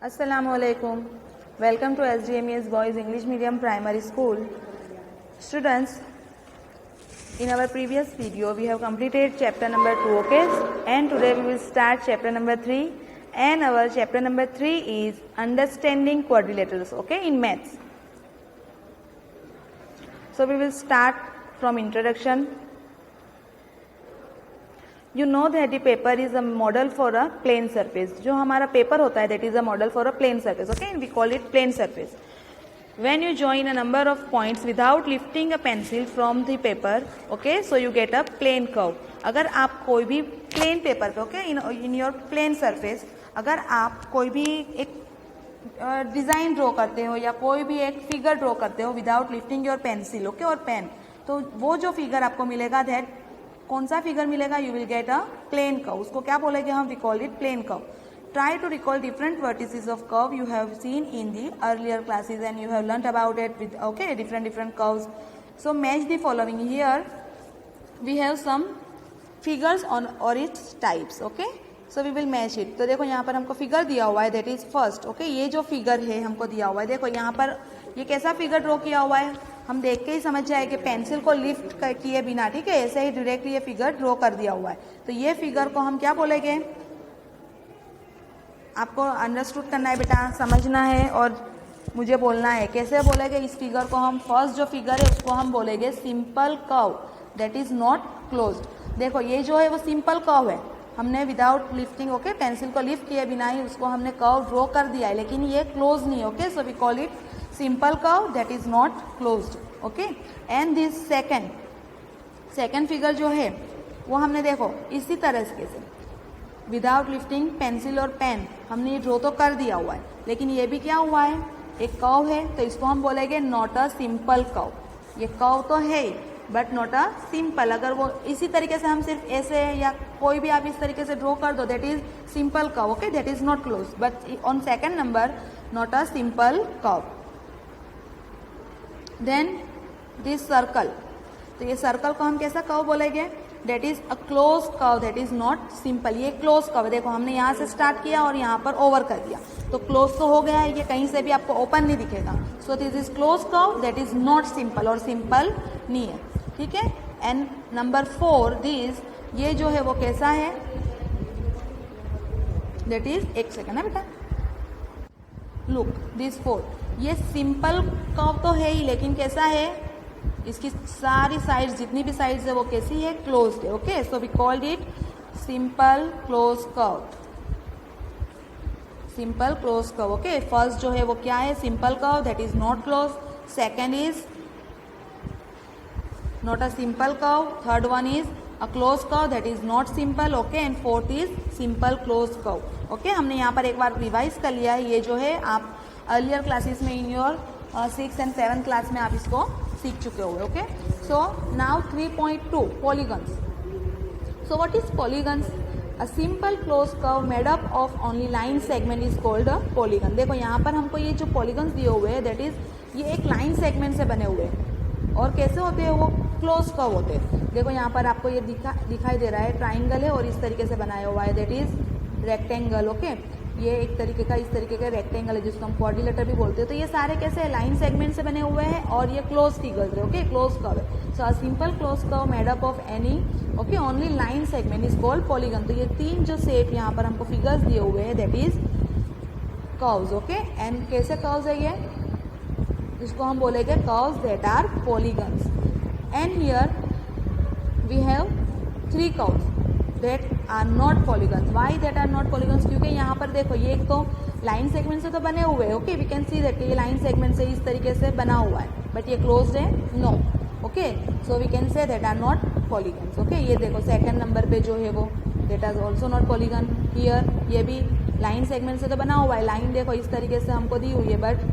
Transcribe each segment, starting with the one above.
Assalamualaikum. Welcome to SDMES Boys English Medium Primary School. Students, in our previous video we have completed chapter number 2, okay? And today we will start chapter number 3, and our chapter number 3 is understanding quadrilaterals, okay, in maths. So we will start from introduction. You know that the paper is a model for a plane surface. जो हमारा paper होता है that is a model for a plane surface, okay, and we call it plane surface. When you join a number of points without lifting a pencil from the paper, okay, so you get a plane curve. अगर आप कोई भी plain paper पे, okay, in your plane surface, अगर आप कोई भी एक डिज़ाइन ड्रॉ करते हो या कोई भी एक फिगर ड्रॉ करते हो without lifting your pencil, okay, और पेन, तो वो जो फिगर आपको मिलेगा दैट कौन सा फिगर मिलेगा, you will get a plane curve. उसको क्या बोलेंगे हम, we call it plane curve. Try to recall different vertices of curve you have seen in the earlier classes and you have learned about it with, okay, different curves. So match the following. Here we have some figures on और its types, okay, so we will match it. तो देखो यहाँ पर हमको figure दिया हुआ है that is first, okay, ये जो फिगर है हमको दिया हुआ है, देखो यहाँ पर ये कैसा फिगर ड्रॉ किया हुआ है, हम देख के ही समझ जाए कि पेंसिल को लिफ्ट किए बिना, ठीक है, ऐसे ही डायरेक्टली ये फिगर ड्रॉ कर दिया हुआ है. तो ये फिगर को हम क्या बोलेंगे, आपको अंडरस्टूड करना है बेटा, समझना है और मुझे बोलना है कैसे बोलेंगे. इस फिगर को हम, फर्स्ट जो फिगर है उसको हम बोलेंगे simple curve that is not closed. देखो ये जो है वो सिंपल कर्व है, हमने विदाउट लिफ्टिंग, ओके, पेंसिल को लिफ्ट किए बिना ही उसको हमने कर्व ड्रॉ कर दिया है, लेकिन ये क्लोज नहीं, okay, so we call it simple curve that is not closed, okay. And this second figure जो है वो हमने देखो इसी तरह से विदाउट लिफ्टिंग पेंसिल और पेन हमने ये ड्रॉ तो कर दिया हुआ है, लेकिन ये भी क्या हुआ है, एक कर्व है, तो इसको हम बोलेंगे नॉट अ सिंपल कर्व. ये कर्व तो है बट नॉट अ सिंपल. अगर वो इसी तरीके से हम सिर्फ ऐसे या कोई भी आप इस तरीके से ड्रॉ कर दो that is simple curve, okay, that is not close. But on second number not a simple curve. Then this circle, तो ये सर्कल को हम कैसा कर्व बोलेंगे, that is a close curve that is not simple. ये close curve, देखो हमने यहाँ से स्टार्ट किया और यहाँ पर ओवर कर दिया, तो क्लोज तो हो गया है, ये कहीं से भी आपको ओपन नहीं दिखेगा. So this is close curve that is not simple, और सिंपल नहीं है, ठीक है. एंड नंबर 4 दिस, ये जो है वो कैसा है, दैट इज, एक सेकेंड है बेटा, लुक दिस 4, ये सिंपल कर्व तो है ही, लेकिन कैसा है, इसकी सारी साइड्स, जितनी भी साइड्स है वो कैसी है, क्लोज्ड है, okay. So we called it simple close curve, simple close curve, okay. First जो है वो क्या है, simple curve that is not close. Second is not a simple curve. Third one is a close curve that is not simple, okay. And fourth is simple close curve, okay. हमने यहाँ पर एक बार revise कर लिया है, ये जो है आप अर्लियर क्लासेस में in your 6th and 7th class में आप इसको सीख चुके हुए, okay. So now 3.2 polygons. So what is polygons, a simple close curve made up of only line segment is called a polygon. देखो यहाँ पर हमको ये जो पॉलीगन्स दिए हुए हैं दैट इज, ये एक लाइन सेगमेंट से बने हुए हैं, और कैसे होते हैं वो, क्लोज कर्व होते हैं. देखो यहाँ पर आपको ये दिखाई दे रहा है, ट्राइंगल है और इस तरीके से बनाया हुआ है दैट इज रेक्टेंगल, ओके. ये एक तरीके का, इस तरीके का रेक्टेंगल है जिसको हम क्वाड्रिलेटर भी बोलते हैं. तो ये सारे कैसे लाइन सेगमेंट से बने हुए हैं और ये क्लोज फिगर्स है, ओके, क्लोज कर्व है. So a simple close curve made up of any, okay, only line segment is called polygon. तो ये तीन जो शेप यहाँ पर हमको फिगर्स दिए हुए हैं that is curves, okay. And कैसे कर्व्स है ये, इसको हम बोलेंगे curves that are polygons. And here we have 3 curves that are not polygons. Why that are not polygons? क्योंकि यहाँ पर देखो ये एक तो लाइन सेगमेंट से तो बने हुए हैं, okay, we can see that ये लाइन सेगमेंट से इस तरीके से बना हुआ है, बट ये क्लोज्ड है, no, okay. So we can say that are not polygons, okay. ये देखो सेकंड नंबर पे जो है वो that are also not polygon. Here ये भी लाइन सेगमेंट से तो बना हुआ है, लाइन देखो इस तरीके से हमको दी हुई है, but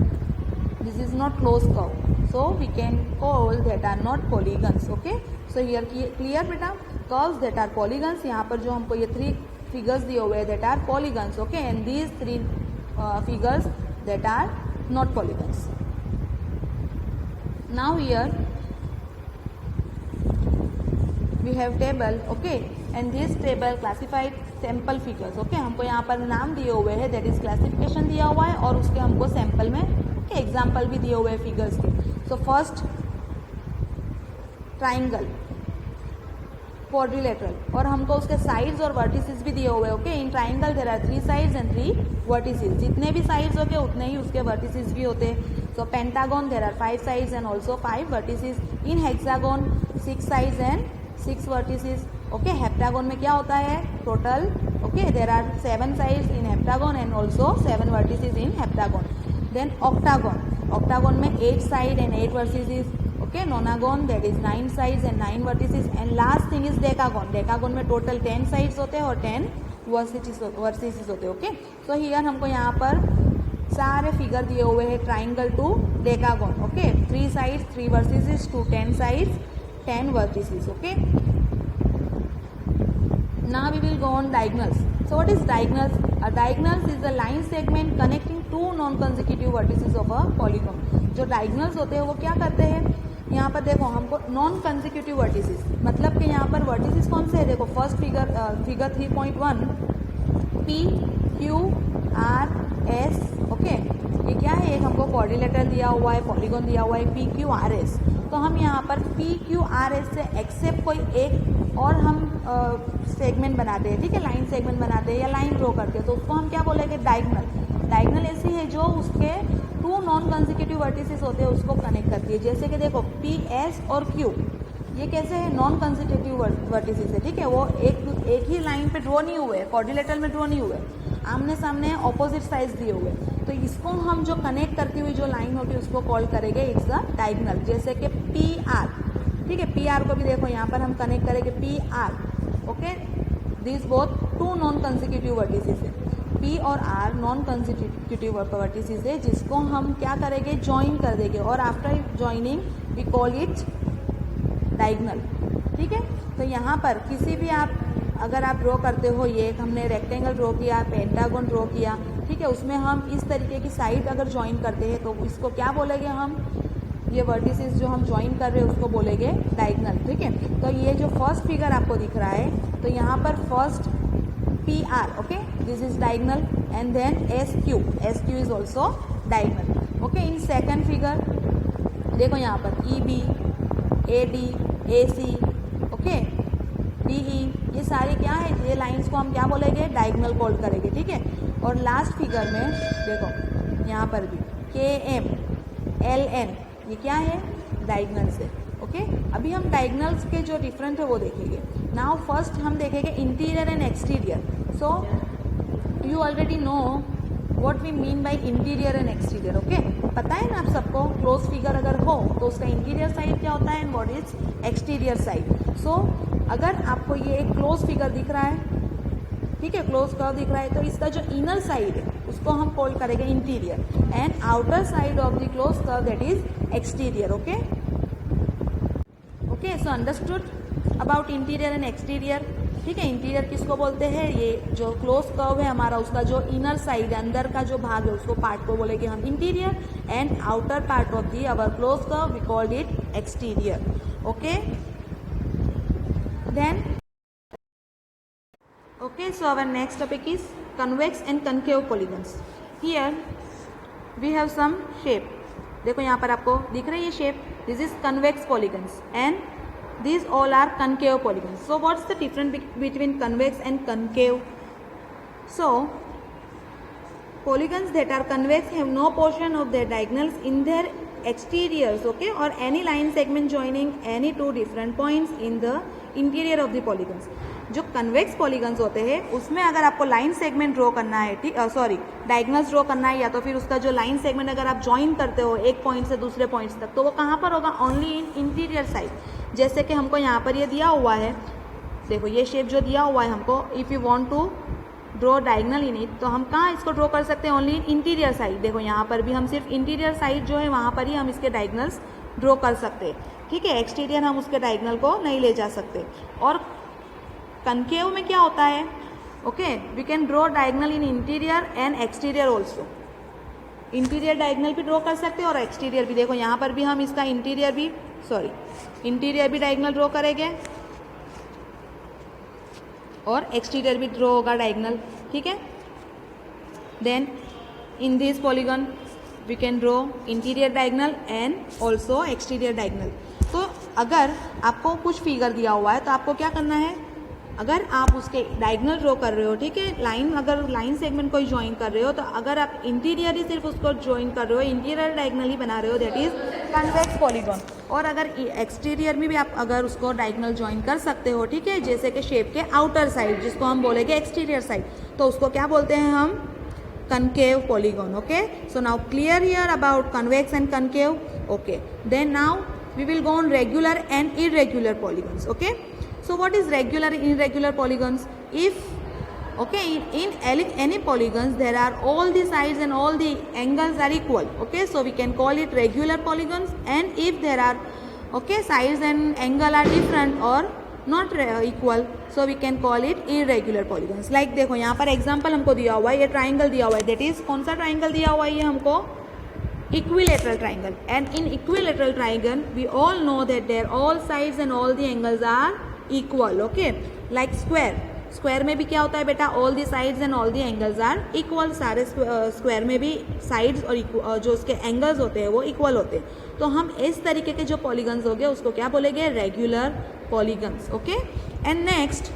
this is not close curve, so we can call that are not polygons, okay. So here clear बेटा, कर्व्स दैट आर पॉलीगन्स. यहाँ पर जो हमको ये 3 फिगर्स दिए हुए हैं that are polygons, okay. And these 3 figures that are not polygons. Now here we have table, okay, and this table classified sample figures. Okay, हमको यहाँ पर नाम दिए हुए हैं, दैट इज क्लासिफिकेशन दिया हुआ है और उसके हमको सैम्पल में एग्जाम्पल भी दिए हुए हैं फिगर्स के। सो फर्स्ट ट्राइंगल, क्वाड्रिलेटरल, और हमको उसके साइड्स और वर्टिसेस भी दिए हुए हैं। Okay, in triangle there are 3 sides and 3 vertices. जितने भी साइड्स होते हैं उतने ही उसके वर्टिसेस भी होते हैं। So pentagon there are 5 sides and also 5 vertices. In hexagon 6 sides and 6 vertices. Okay, heptagon में क्या होता है total? Okay, there are 7 sides in heptagon and also 7 vertices in heptagon. Then octagon, octagon में 8 side and 8 vertices. Okay, nonagon that is 9 sides and 9 vertices. And last thing is decagon, decagon में total 10 sides होते हैं और 10 vertices होते हैं। Okay, so here हमको यहाँ पर सारे फिगर दिए हुए हैं triangle to decagon. Okay, 3 sides 3 vertices to 10 sides 10 vertices. Okay, now we will go on diagonals. So what is diagonals? A diagonals is a line segment connecting two non-consecutive vertices of a polygon. जो diagonals होते हैं वो क्या करते हैं? यहाँ पर देखो हमको नॉन कंजिक्यूटिव वर्टिसेस, मतलब कि यहाँ पर वर्टिसेस कौन से है? देखो first figure 3.1 P Q R S. Okay, ये क्या है? एक हमको क्वाड्रिलेटरल दिया हुआ है, पॉलीगॉन दिया हुआ है पी क्यू आर एस। तो हम यहाँ पर पी क्यू आर एस से एक्सेप्ट कोई एक और हम सेगमेंट बनाते हैं, ठीक है, लाइन सेगमेंट बनाते हैं या लाइन ड्रॉ करते हैं, तो उसको हम क्या बोलेंगे? डायगोनल। डायगोनल ऐसी है जो उसके 2 नॉन कंजिक्यूटिव वर्टिसेस होते हैं उसको कनेक्ट करती है। जैसे कि देखो पी एस और क्यू, ये कैसे है? नॉन कंजिक्यूटिव वर्टिसेस है, ठीक है, वो एक ही लाइन पे ड्रॉ नहीं हुए, क्वाड्रिलेटरल में ड्रॉ नहीं हुए, आमने सामने ऑपोजिट साइड्स दिए हुए। तो इसको हम जो कनेक्ट करती हुई जो लाइन होगी उसको कॉल करेंगे इट्स अ डायगोनल। जैसे कि पी आर, ठीक है, पी आर को भी देखो यहाँ पर हम कनेक्ट करेंगे P R. Okay, this both 2 non consecutive vertices है, पी और आर नॉन कंजिक्यूटिव वर्टिसेस है, जिसको हम क्या करेंगे? ज्वाइन कर देंगे और after joining we call it diagonal. ठीक है, तो यहाँ पर किसी भी अगर आप ड्रॉ करते हो, ये एक हमने रेक्टेंगल ड्रॉ किया, पेंटागन ड्रॉ किया, ठीक है, उसमें हम इस तरीके की साइड अगर ज्वाइन करते हैं तो इसको क्या बोलेंगे हम? ये वर्टिसेस जो हम ज्वाइन कर रहे हैं उसको बोलेंगे डायगोनल। ठीक है, तो ये जो फर्स्ट फिगर आपको दिख रहा है, तो यहाँ पर first P R, okay, this is diagonal, and then S Q is also diagonal. Okay, in second figure देखो यहाँ पर E B, A D, A C, okay, D E, ये सारे क्या है? ये लाइंस को हम क्या बोलेंगे? डायगोनल कॉल करेंगे। ठीक है, और लास्ट फिगर में देखो यहाँ पर भी के एम एल एन, ये क्या है? डायगोनल्स है। ओके, अभी हम डायगोनल्स के जो डिफरेंट है वो देखेंगे। नाउ फर्स्ट हम देखेंगे interior and exterior. So you already know what we mean by interior and exterior. Okay, पता है ना आप सबको, क्लोज फिगर अगर हो तो उसका इंटीरियर साइड क्या होता है and what is exterior side. So अगर आपको ये एक क्लोज फिगर दिख रहा है, ठीक है, क्लोज कर्व दिख रहा है, तो इसका जो इनर साइड है उसको हम कॉल करेंगे interior, and outer side of the close curve that is exterior. Okay, okay, so understood about interior and exterior. ठीक है, इंटीरियर किसको बोलते हैं? ये जो क्लोज कर्व है हमारा, उसका जो इनर साइड है, अंदर का जो भाग है, उसको पार्ट को बोलेंगे हम interior, and outer part of the our close curve we called it exterior. Okay, then okay, so our next topic is convex and concave polygons. Here we have some shape. देखो यहाँ पर आपको दिख रही है shape, this is convex polygons and these all are concave polygons. So what's the difference between convex and concave? So polygons that are convex have no portion of their diagonals in their exteriors, okay, or any line segment joining any two different points in the interior of the polygons. जो convex polygons होते हैं उसमें अगर आपको line segment draw करना है, diagonals draw करना है, या तो फिर उसका जो लाइन सेगमेंट अगर आप ज्वाइन करते हो एक पॉइंट से दूसरे पॉइंट्स तक, तो वो कहाँ पर होगा? Only in interior side. जैसे कि हमको यहाँ पर ये दिया हुआ है, देखो ये शेप जो दिया हुआ है हमको, if you want to draw diagonal in it, तो हम कहाँ इसको ड्रॉ कर सकते हैं? Only in interior side. देखो यहाँ पर भी हम सिर्फ इंटीरियर साइड जो है वहाँ पर ही हम इसके डायगोनल्स ड्रॉ कर सकते हैं। ठीक है, एक्सटीरियर हम उसके डायगोनल को नहीं ले जा सकते। और कनकेव में क्या होता है? Okay, we can draw diagonal in interior and exterior also. Interior diagonal भी ड्रॉ कर सकते हैं और एक्सटीरियर भी। देखो यहाँ पर भी हम इसका इंटीरियर भी डायगोनल ड्रॉ करेंगे। और एक्सटीरियर भी ड्रॉ होगा डायगनल, ठीक है। Then in this polygon we can draw interior diagonal and also exterior diagonal. तो अगर आपको कुछ फिगर दिया हुआ है तो आपको क्या करना है, अगर आप उसके डायगनल ड्रॉ कर रहे हो, ठीक है, लाइन, अगर लाइन सेगमेंट को ज्वाइन कर रहे हो, तो अगर आप इंटीरियर ही सिर्फ उसको ज्वाइन कर रहे हो, इंटीरियर डायगनल ही बना रहे हो, दैट इज कन्वेक्स पॉलीगॉन। और अगर एक्सटीरियर में भी आप अगर उसको डायगनल ज्वाइन कर सकते हो, ठीक है, जैसे कि शेप के आउटर साइड जिसको हम बोलेंगे एक्सटीरियर साइड, तो उसको क्या बोलते हैं हम, concave polygon. Okay, so now clear here about convex and concave. Okay, then now we will go on regular and irregular polygons. Okay, so what is regular and irregular polygons? If okay, in any polygons there are all the sides and all the angles are equal. Okay, so we can call it regular polygons. And if there are okay, sides and angle are different or not equal, so we can call it irregular polygons. Like देखो यहाँ पर example हमको दिया हुआ है, ये triangle दिया हुआ है, दैट इज कौन सा ट्राइंगल दिया हुआ है ये हमको, equilateral triangle. And in equilateral triangle we all know that there all sides and all the angles are equal. Okay, like square, square में भी क्या होता है बेटा, all the sides and all the angles are equal. सारे square में भी sides और जो उसके एंगल्स होते हैं वो इक्वल होते हैं। तो हम इस तरीके के जो पॉलीगन्स हो गए उसको क्या बोलेंगे, regular polygons. Okay, and next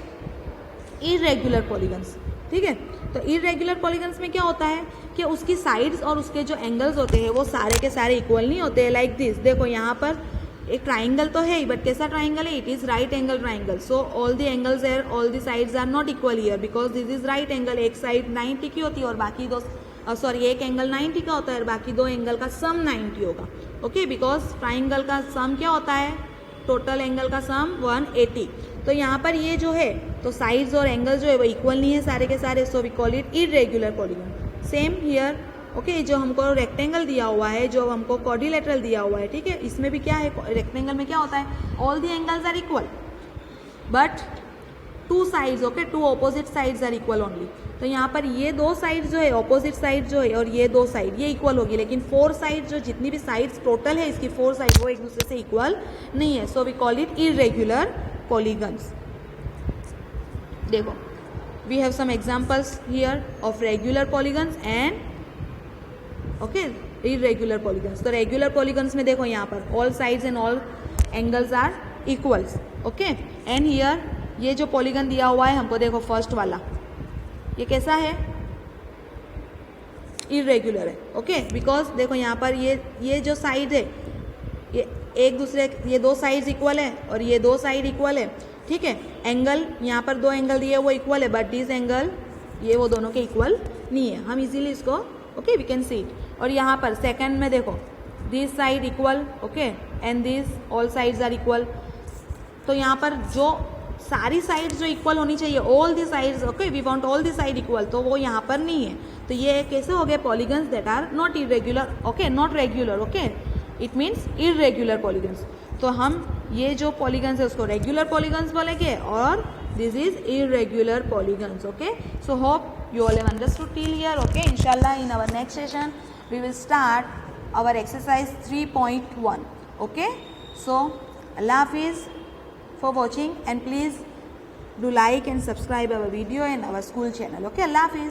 irregular polygons, ठीक है। तो इरेगुलर पॉलीगन्स में क्या होता है कि उसकी साइड्स और उसके जो एंगल्स होते हैं वो सारे के सारे इक्वल नहीं होते हैं। लाइक दिस, देखो यहाँ पर एक ट्राइंगल तो है ही, बट कैसा ट्राइंगल है, it is right angle triangle. So all the angles है, all the sides are not equal here because this is right angle. एक साइड 90 की होती है और बाकी दो एक एंगल 90 का होता है और बाकी दो एंगल का सम 90 होगा। ओके, बिकॉज ट्राइंगल का सम क्या होता है, टोटल एंगल का सम 180। तो यहाँ पर ये जो है तो साइड्स और एंगल जो है वो इक्वल नहीं है सारे के सारे, so we call it irregular polygon. Same here, okay, जो हमको रेक्टेंगल दिया हुआ है, जो हमको क्वाड्रिलेटरल दिया हुआ है, ठीक है, इसमें भी क्या है, रेक्टेंगल में क्या होता है, all the angles are equal but two sides, okay, two opposite sides are equal only. तो यहाँ पर ये दो साइड जो है, ऑपोजिट साइड जो है, और ये दो साइड ये इक्वल होगी, लेकिन फोर साइड जो जितनी भी साइड्स टोटल है इसकी फोर साइड वो एक दूसरे से इक्वल नहीं है। So we call it irregular polygons. देखो, we have some examples here of regular polygons and okay irregular polygons. तो रेगुलर पॉलीगन्स में देखो यहाँ पर all sides and all angles are equals. Okay, and here ये जो पॉलीगन दिया हुआ है हमको, देखो फर्स्ट वाला ये कैसा है, इरेगुलर है। ओके, बिकॉज देखो यहाँ पर ये जो साइड है ये एक दूसरे, ये दो साइड्स इक्वल है और ये दो साइड इक्वल है, ठीक है। एंगल यहाँ पर दो एंगल दिए वो इक्वल है, बट दिस एंगल ये वो दोनों के इक्वल नहीं है। हम इजीली इसको okay we can see it. और यहाँ पर सेकंड में देखो, this side equal, okay, and this all sides are equal. तो यहाँ पर जो सारी साइड्स जो इक्वल होनी चाहिए, all the sides, okay, we want all the side equal, तो वो यहाँ पर नहीं है। तो ये कैसे हो गए, polygons that are not irregular, okay, not regular, okay, it means irregular polygons. तो हम ये जो पॉलीगन्स है उसको रेगुलर पॉलीगन्स बोलेंगे और this is irregular polygons. Okay, so hope you all have understood till here. Okay, inshallah in our next session we will start our exercise 3.1. okay, so Allah Hafiz for watching and please do like and subscribe our video and our school channel. Okay, Allah Hafiz.